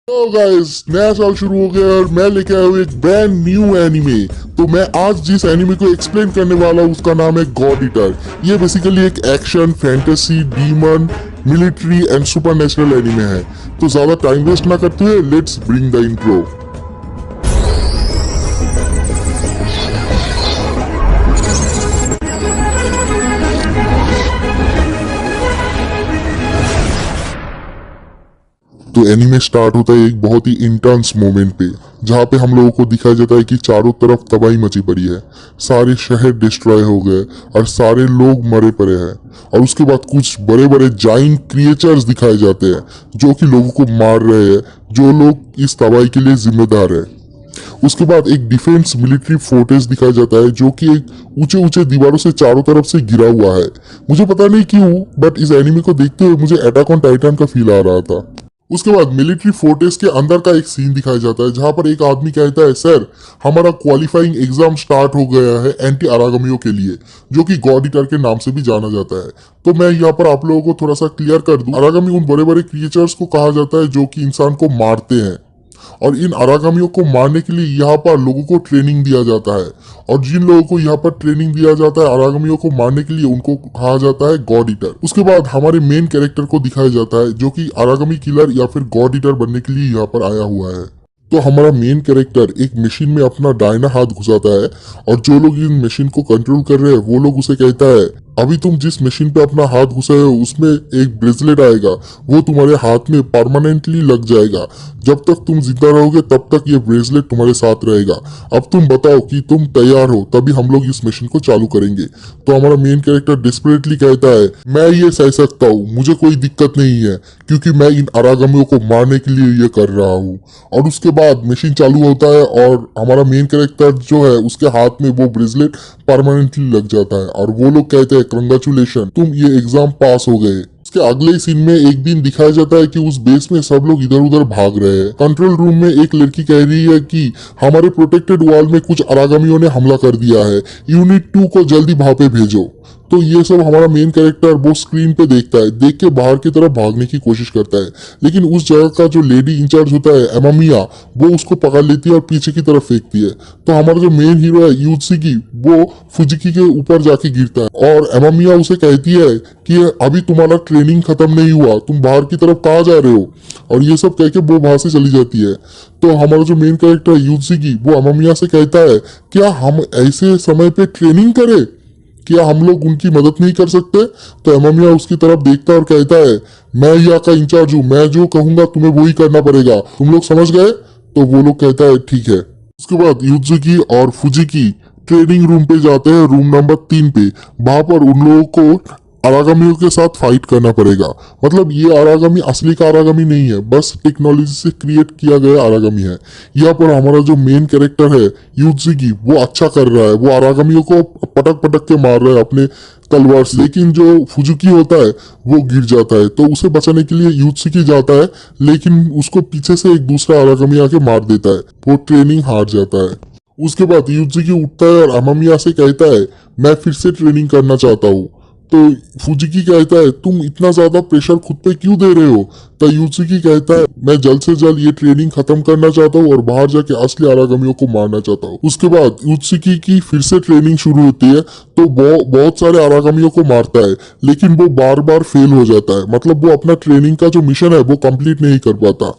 तो गाइस नया साल शुरू हो गया और मैं लेके आया हूँ एक ब्रांड न्यू एनीमे। तो मैं आज जिस एनीमे को एक्सप्लेन करने वाला हूँ उसका नाम है गॉड ईटर। ये बेसिकली एक action fantasy demon military and supernatural anime है। तो ज्यादा टाइम वेस्ट ना करते हुए लेट्स ब्रिंग द इंट्रो। तो एनीमे स्टार्ट होता है एक बहुत ही इंटेंस मोमेंट पे, जहाँ पे हम लोगों को दिखाया जाता है कि चारों तरफ तबाही मची पड़ी है, सारे शहर डिस्ट्रॉय हो गए और सारे लोग मरे पड़े हैं। और उसके बाद कुछ बड़े बड़े जाइंट क्रिएचर्स दिखाए जाते हैं जो कि लोगों को मार रहे हैं, जो लोग इस तबाही के लिए जिम्मेदार है। उसके बाद एक डिफेंस मिलिट्री फोर्ट्रेस दिखाया जाता है जो कि एक ऊंचे ऊंचे दीवारों से चारों तरफ से घिरा हुआ है। मुझे पता नहीं क्यों बट इस एनिमे को देखते हुए मुझे अटैक ऑन टाइटन का फील आ रहा था। उसके बाद मिलिट्री फोर्ट्रेस के अंदर का एक सीन दिखाया जाता है जहां पर एक आदमी कहता है, सर हमारा क्वालिफाइंग एग्जाम स्टार्ट हो गया है एंटी अरागमियों के लिए, जो कि गॉड ईटर के नाम से भी जाना जाता है। तो मैं यहाँ पर आप लोगों को थोड़ा सा क्लियर कर दूं, अरागमी उन बड़े बड़े क्रिएचर्स को कहा जाता है जो कि इंसान को मारते हैं, और इन अरागमियों को मारने के लिए यहाँ पर लोगों को ट्रेनिंग दिया जाता है। और जिन लोगों को यहाँ पर ट्रेनिंग दिया जाता है अरागमियों को मारने के लिए, उनको कहा जाता है गॉड ईटर। उसके बाद हमारे मेन कैरेक्टर को दिखाया जाता है जो कि अरागमी किलर या फिर गॉड ईटर बनने के लिए यहाँ पर आया हुआ है। तो हमारा मेन कैरेक्टर एक मशीन में अपना दाहिना हाथ घुसाता है, और जो लोग इन मशीन को कंट्रोल कर रहे हैं वो लोग उसे कहता है, अभी तुम जिस मशीन पे अपना हाथ घुसाए हो उसमें एक ब्रेसलेट आएगा, वो तुम्हारे हाथ में परमानेंटली लग जाएगा। जब तक तुम जिंदा रहोगे तब तक ये ब्रेसलेट तुम्हारे साथ रहेगा। अब तुम बताओ कि तुम तैयार हो, तभी हम लोग इस मशीन को चालू करेंगे। तो हमारा मेन कैरेक्टर डिस्परेटली कहता है, मैं ये सह सकता हूँ, मुझे कोई दिक्कत नहीं है, क्योंकि मैं इन अरागमियों को मारने के लिए ये कर रहा हूँ। और उसके बाद मशीन चालू होता है और हमारा मेन कैरेक्टर जो है उसके हाथ में वो ब्रेसलेट परमानेंटली लग जाता है, और वो लोग कहते हैं कंग्रेचुलेशन, तुम ये एग्जाम पास हो गए। इसके अगले सीन में एक दिन दिखाया जाता है कि उस बेस में सब लोग इधर उधर भाग रहे हैं। कंट्रोल रूम में एक लड़की कह रही है कि हमारे प्रोटेक्टेड वॉल में कुछ अरागमियों ने हमला कर दिया है, यूनिट 2 को जल्दी वहां पे भेजो। तो ये सब हमारा मेन कैरेक्टर वो स्क्रीन पे देखता है, देख के बाहर की तरफ भागने की कोशिश करता है, लेकिन उस जगह का जो लेडी इंचार्ज होता है एमामिया, वो उसको पकड़ लेती है और पीछे की तरफ फेंकती है। तो हमारा जो मेन हीरो है यूत्सुकी, वो फुजिकी के ऊपर जाके गिरता है, और एमामिया उसे कहती है कि अभी तुम्हारा ट्रेनिंग खत्म नहीं हुआ, तुम बाहर की तरफ कहाँ जा रहे हो, और ये सब कह के वो वहां से चली जाती है। तो हमारा जो मेन कैरेक्टर है यूत्सुकी, वो एमामिया से कहता है, क्या हम ऐसे समय पे ट्रेनिंग करें, क्या हम लोग उनकी मदद नहीं कर सकते? तो एमामिया उसकी तरफ देखता है और कहता है, मैं यहाँ का इंचार्ज हूँ, मैं जो कहूंगा तुम्हें वही करना पड़ेगा, तुम लोग समझ गए? तो वो लोग कहता है ठीक है। उसके बाद युत्सुकी और फुजिकी ट्रेनिंग रूम पे जाते हैं, रूम नंबर 3 पे। वहां पर उन लोगों को अरागमियों के साथ फाइट करना पड़ेगा। मतलब ये अरागमी असली का अरागमी नहीं है, बस टेक्नोलॉजी से क्रिएट किया गया अरागमी है। यहाँ पर हमारा जो मेन कैरेक्टर है यूत्सुकी, वो अच्छा कर रहा है, वो अरागमियों को पटक पटक के मार रहा है अपने तलवार से, लेकिन जो फुजुकी होता है वो गिर जाता है। तो उसे बचाने के लिए यूत्सुकी जाता है, लेकिन उसको पीछे से एक दूसरा अरागमी आके मार देता है, वो ट्रेनिंग हार जाता है। उसके बाद यूत्सुकी उठता है और अमामिया से कहता है, मैं फिर से ट्रेनिंग करना चाहता हूँ। तो फुजिकी कहता है, तुम इतना ज्यादा प्रेशर खुद पे क्यों दे रहे हो? तो यूत्सुकी कहता है, मैं जल्द से जल्द ये ट्रेनिंग खत्म करना चाहता हूँ और बाहर जाके असली अरागमियों को मारना चाहता हूँ। उसके बाद यूत्सुकी की फिर से ट्रेनिंग शुरू होती है, तो वो बहुत सारे अरागमियों को मारता है, लेकिन वो बार बार फेल हो जाता है। मतलब वो अपना ट्रेनिंग का जो मिशन है वो कंप्लीट नहीं कर पाता।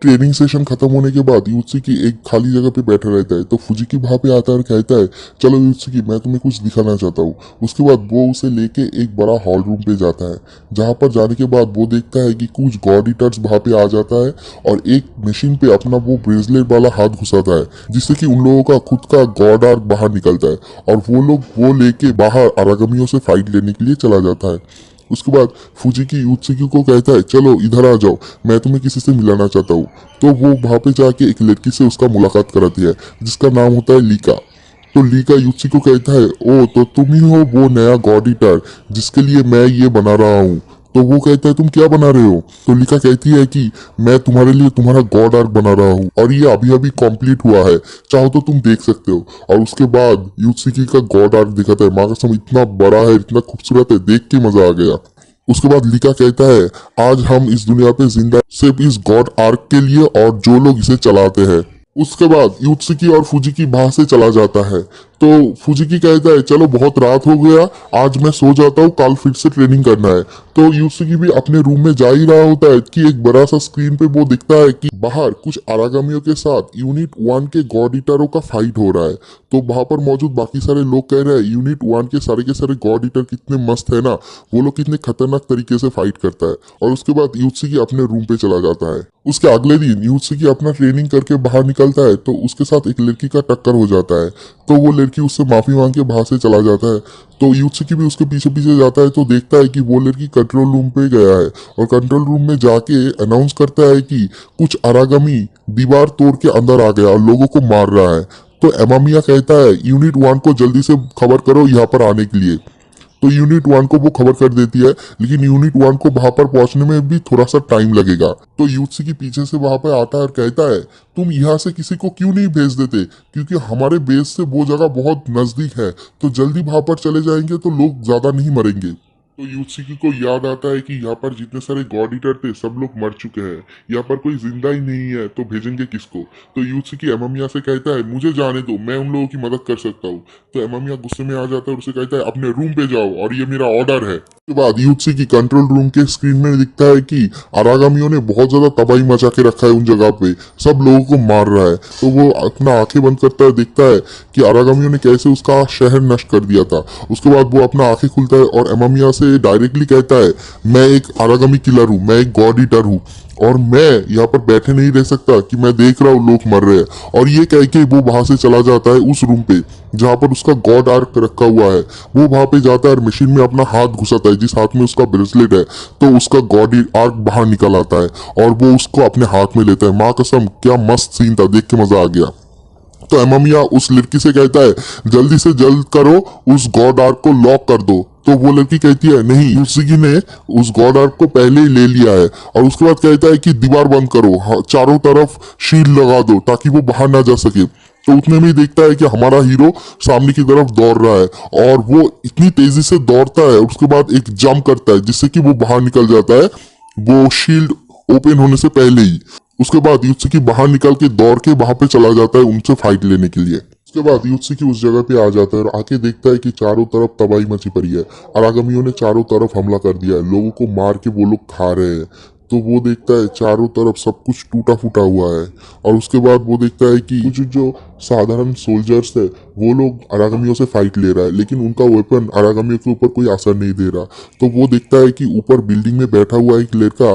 ट्रेनिंग सेशन खत्म होने के बाद यूत्सुकी एक खाली जगह पे बैठा रहता है, तो फुजिकी वहां पे आता है और कहता है, चलो यूत्सुकी, मैं तुम्हें कुछ दिखाना चाहता हूँ। उसके बाद वो उसे लेके एक बड़ा हॉल रूम पे जाता है, जहां पर जाने के बाद वो देखता है कि कुछ गॉड ईटर्स वहां पे आ जाता है और एक मशीन पे अपना वो ब्रेसलेट वाला हाथ घुसाता है, जिससे कि उन लोगों का खुद का गॉड आर्क बाहर निकलता है, और वो लोग वो लेके बाहर अरागमियों से फाइट लेने के लिए चला जाता है। उसके बाद फुजिकी यूत्सुकी को कहता है, चलो इधर आ जाओ, मैं तुम्हें किसी से मिलाना चाहता हूँ। तो वो वहां पे जाके एक लड़की से उसका मुलाकात कराती है, जिसका नाम होता है लीका। तो लीका यूत्सुकी को कहता है, ओ तो तुम ही हो वो नया गॉड ईटर जिसके लिए मैं ये बना रहा हूँ। तो वो कहता है, तुम क्या बना रहे हो? तो लीका कहती है कि मैं तुम्हारे लिए तुम्हारा गॉड आर्क बना रहा हूँ, और ये अभी अभी कंप्लीट हुआ है, चाहो तो तुम देख सकते हो। और उसके बाद यूत्सुकी का गॉड आर्क दिखाता है, माँ कसम इतना बड़ा है, इतना खूबसूरत है, देख के मजा आ गया। उसके बाद लिका कहता है आज हम इस दुनिया पे जिंदा सिर्फ इस गॉड आर्क के लिए और जो लोग इसे चलाते हैं। उसके बाद युत्सुकी और फुजिकी वहां से चला जाता है। तो फुजिकी कहता है चलो बहुत रात हो गया, आज मैं सो जाता हूँ, कल फिर से ट्रेनिंग करना है। तो युत्सुकी भी अपने रूम में जा ही रहा होता है कि एक बड़ा सा स्क्रीन पे वो दिखता है कि बाहर कुछ आरागामियों के साथ यूनिट 1 के गॉड ईटरों का फाइट हो रहा है। तो वहां पर मौजूद बाकी सारे लोग कह रहे हैं यूनिट 1 के सारे गॉड ईटर कितने मस्त है ना, वो लोग कितने खतरनाक तरीके से फाइट करता है। और उसके बाद युत्सुकी अपने रूम पे चला जाता है। उसके अगले दिन युत्सुकी अपना ट्रेनिंग करके बाहर निकलता है तो उसके साथ एक लड़की का टक्कर हो जाता है। तो वो लड़की उससे माफी मांग के बाहर से चला जाता है। तो युत्सुकी भी उसके पीछे पीछे जाता है तो देखता है कि वो लड़की कंट्रोल रूम पे गया है और कंट्रोल रूम में जाके अनाउंस करता है कि कुछ अरागमी दीवार तोड़ के अंदर आ गया और लोगों को मार रहा है। तो एमामिया कहता है यूनिट 1 को जल्दी से खबर करो यहाँ पर आने के लिए। तो यूनिट 1 को वो खबर कर देती है, लेकिन यूनिट 1 को वहां पर पहुंचने में भी थोड़ा सा टाइम लगेगा। तो युत्सुकी पीछे से वहां पर आता है और कहता है तुम यहाँ से किसी को क्यों नहीं भेज देते, क्योंकि हमारे बेस से वो जगह बहुत नजदीक है, तो जल्दी वहां पर चले जाएंगे तो लोग ज्यादा नहीं मरेंगे। तो युत्सुकी को याद आता है कि यहाँ पर जितने सारे गॉड ईटर थे सब लोग मर चुके हैं, यहाँ पर कोई जिंदा ही नहीं है, तो भेजेंगे किसको। तो युत्सुकी एमामिया से कहता है मुझे जाने दो, मैं उन लोगों की मदद कर सकता हूँ। तो एमामिया गुस्से में आ जाता है और उसे कहता है अपने रूम पे जाओ और ये मेरा ऑर्डर है। उसके बाद युत्सुकी कंट्रोल रूम के स्क्रीन में दिखता है कि आरागामियों ने बहुत ज्यादा तबाही मचा के रखा है उन जगह पे, सब लोगों को मार रहा है। तो वो अपना आंखें बंद करता है, देखता है कि आरागामियों ने कैसे उसका शहर नष्ट कर दिया था। उसके बाद वो अपना आंखें खुलता है और एमामिया से डायरेक्टली कहता है मैं एक आरागामी किलर हूँ, मैं एक गॉड ईटर हूँ और मैं यहाँ पर बैठे नहीं रह सकता कि मैं देख रहा हूँ लोग मर रहे हैं। और ये कह के वो वहां से चला जाता है उस रूम पे जहां पर उसका गॉड आर्क रखा हुआ है। वो वहां पे जाता है और मशीन में अपना हाथ घुसाता है, जिस हाथ में उसका ब्रेसलेट है, तो उसका गॉड आर्क बाहर निकल आता है और वो उसको अपने हाथ में लेता है। माँ कसम क्या मस्त सीन था, देख के मजा आ गया। तो एमामिया उस लड़की से कहता है जल्दी से जल्द करो, उस गॉड आर्क को लॉक कर दो। तो वो लड़की कहती है नहीं, युत्सुकी ने उस गॉड आर्क को पहले ही ले लिया है। और उसके बाद कहता है कि दीवार बंद करो, चारों तरफ शील्ड लगा दो ताकि वो बाहर ना जा सके। तो उतने में ही देखता है कि हमारा हीरो सामने की तरफ दौड़ रहा है और वो इतनी तेजी से दौड़ता है, उसके बाद एक जंप करता है जिससे कि वो बाहर निकल जाता है, वो शील्ड ओपन होने से पहले ही। उसके बाद युत्सुकी बाहर निकल के दौड़ के वहां पे चला जाता है उनसे फाइट लेने के लिए। उसके बाद युत्सुकी उस जगह पे आ जाता है और आके देखता है कि चारों तरफ तबाही मची पड़ी है। आरागामियों ने चारों तरफ हमला कर दिया है, लोगों को मार के वो लोग खा रहे हैं। तो वो देखता है चारों तरफ सब कुछ टूटा फूटा हुआ है। और उसके बाद वो देखता है कि कुछ जो साधारण सोल्जर्स है वो लोग आरागामियों से फाइट ले रहा है, लेकिन उनका वेपन आरागामियों के ऊपर कोई असर नहीं दे रहा। तो वो देखता है कि ऊपर बिल्डिंग में बैठा हुआ एक लड़का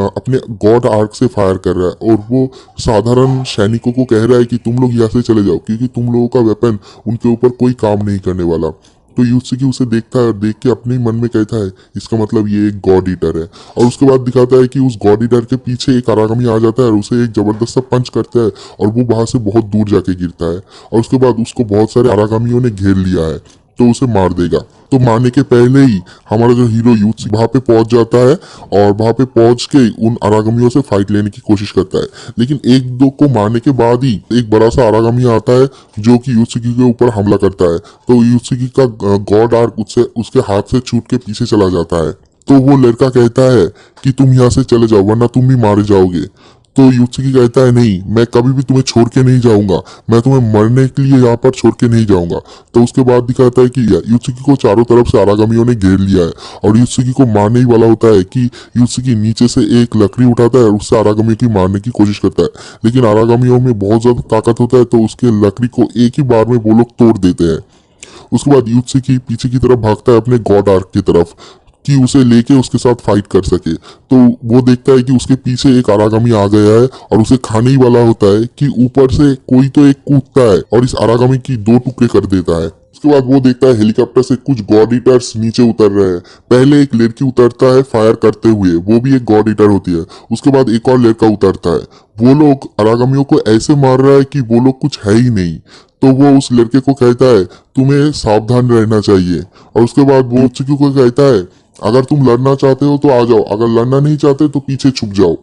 अपने गॉड आर्क से फायर कर रहा है और वो साधारण सैनिकों को कह रहा है कि तुम लोग यहाँ से चले जाओ, क्योंकि तुम लोगों का वेपन उनके ऊपर कोई काम नहीं करने वाला। तो युत्सुकी उसे देखता है और देख के अपने ही मन में कहता है इसका मतलब ये एक गॉड ईटर है। और उसके बाद दिखाता है कि उस गॉड ईटर के पीछे एक आरागामी आ जाता है और उसे एक जबरदस्त सा पंच करता है और वो वहां से बहुत दूर जाके गिरता है। और उसके बाद उसको बहुत सारे आरागामियों ने घेर लिया है, तो उसे मार देगा। तो मारने के पहले ही हमारा जो हीरो युत्सुकी वहां पे पहुंच जाता है और वहां पे पहुंच के उन आरागामियों से फाइट लेने की कोशिश करता है। लेकिन एक दो को मारने के बाद ही एक बड़ा सा आरागामी आता है जो कि युत्सुकी के ऊपर हमला करता है। तो युत्सुकी का गॉड आर्क उसके हाथ से छूट के पीछे चला जाता है। तो वो लड़का कहता है कि तुम यहाँ से चले जाओ वरना तुम भी मारे जाओगे। तो युत्सुकी कहता है नहीं, मैं कभी भी तुम्हें छोड़ के नहीं जाऊंगा, मैं तुम्हें मरने के लिए यहाँ पर छोड़ के नहीं जाऊंगा। तो उसके बाद दिखाता है कि युत्सुकी को चारों तरफ से आरागामियों ने घेर लिया है और युत्सुकी को मारने ही वाला होता है कि युत्सुकी नीचे से एक लकड़ी उठाता है और उससे आरागामियों की मारने की कोशिश करता है। लेकिन आरागामियों में बहुत ज्यादा ताकत होता है तो उसके लकड़ी को एक ही बार में वो लोग तोड़ देते हैं। उसके बाद युत्सुकी पीछे की तरफ भागता है अपने गॉड आर्क की तरफ कि उसे लेके उसके साथ फाइट कर सके। तो वो देखता है कि उसके पीछे एक आरागामी आ गया है और उसे खाने ही वाला होता है कि ऊपर से कोई तो एक कूदता है और इस आरागामी की दो टुकड़े कर देता है। उसके बाद वो देखता है हेलीकॉप्टर से कुछ गॉड ईटर्स नीचे उतर रहे हैं। पहले एक लड़की उतरता है फायर करते हुए, वो भी एक गॉड ईटर होती है। उसके बाद एक और लड़का उतरता है, वो लोग आरागामियों को ऐसे मार रहा है कि वो लोग कुछ है ही नहीं। तो वो उस लड़के को कहता है तुम्हें सावधान रहना चाहिए। और उसके बाद वो युत्सुकी को कहता है अगर तुम लड़ना चाहते हो तो आ जाओ, अगर लड़ना नहीं चाहते तो पीछे छुप जाओ।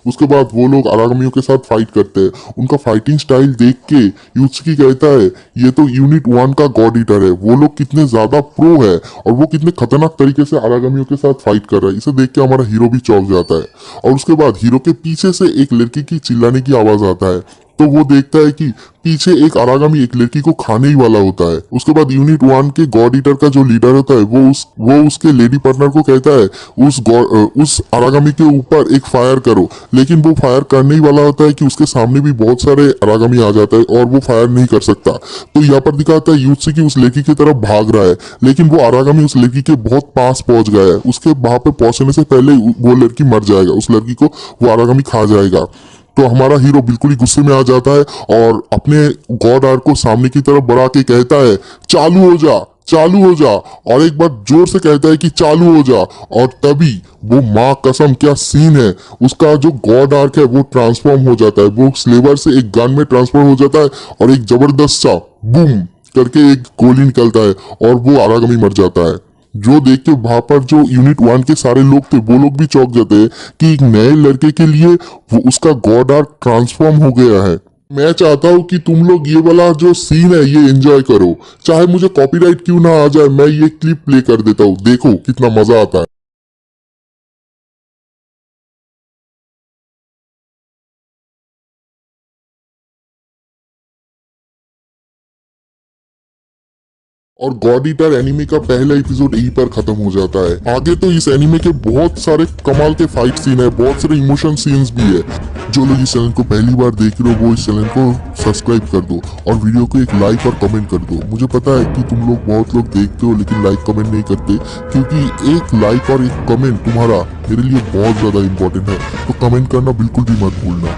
उसके बाद वो लोग अरागमियों के साथ फाइट करते हैं। उनका फाइटिंग स्टाइल देख के यूत्सुकी कहता है ये तो यूनिट 1 का गॉड ईटर है, वो लोग कितने ज्यादा प्रो है और वो कितने खतरनाक तरीके से अरागमियों के साथ फाइट कर रहा है। इसे देख के हमारा हीरो भी चौंक जाता है। और उसके बाद हीरो के पीछे से एक लड़की की चिल्लाने की आवाज आता है, तो वो देखता है कि पीछे एक अरागामी एक लड़की को खाने ही वाला होता है। उसके बाद यूनिट 1 के गॉड ईटर का जो लीडर होता है वो उसके लेडी पार्टनर को कहता है उस अरागामी के ऊपर एक फायर करो, लेकिन वो फायर करने ही वाला होता है कि उसके सामने भी बहुत सारे अरागामी आ जाता है और वो फायर नहीं कर सकता। तो यहाँ पर दिखाता है यूत्सुकी उस लड़की की तरफ भाग रहा है, लेकिन वो अरागामी उस लड़की के बहुत पास पहुंच गया है। उसके वहां पे पहुंचने से पहले वो लड़की मर जाएगा, उस लड़की को वो अरागामी खा जाएगा। तो हमारा हीरो बिल्कुल ही गुस्से में आ जाता है और अपने गॉड आर्क को सामने की तरफ बढ़ा के कहता है चालू हो जा, चालू हो जा, और एक बार जोर से कहता है कि चालू हो जा। और तभी वो माँ कसम क्या सीन है, उसका जो गॉड आर्क है वो ट्रांसफॉर्म हो जाता है, वो स्लेवर से एक गन में ट्रांसफॉर्म हो जाता है और एक जबरदस्त सा बूम करके एक गोली निकलता है और वो अरागमी मर जाता है। जो देख के वहां पर जो यूनिट 1 के सारे लोग थे वो लोग भी चौंक जाते हैं कि एक नए लड़के के लिए वो उसका गॉड आर्क ट्रांसफॉर्म हो गया है। मैं चाहता हूँ कि तुम लोग ये वाला जो सीन है ये एंजॉय करो, चाहे मुझे कॉपीराइट क्यों ना आ जाए, मैं ये क्लिप प्ले कर देता हूँ, देखो कितना मजा आता है। और गॉड ईटर एनिमे का पहला एपिसोड यहीं पर खत्म हो जाता है। आगे तो इस एनिमे के बहुत सारे कमाल के फाइट सीन है, बहुत सारे इमोशन सीन्स भी है। जो लोग इस चैनल को पहली बार देख रहे हो वो इस चैनल को सब्सक्राइब कर दो और वीडियो को एक लाइक और कमेंट कर दो। मुझे पता है कि तुम लोग बहुत लोग देखते हो लेकिन लाइक कमेंट नहीं करते, क्योंकि एक लाइक और एक कमेंट तुम्हारा मेरे लिए बहुत ज्यादा इंपॉर्टेंट है। तो कमेंट करना बिल्कुल भी मत भूलना।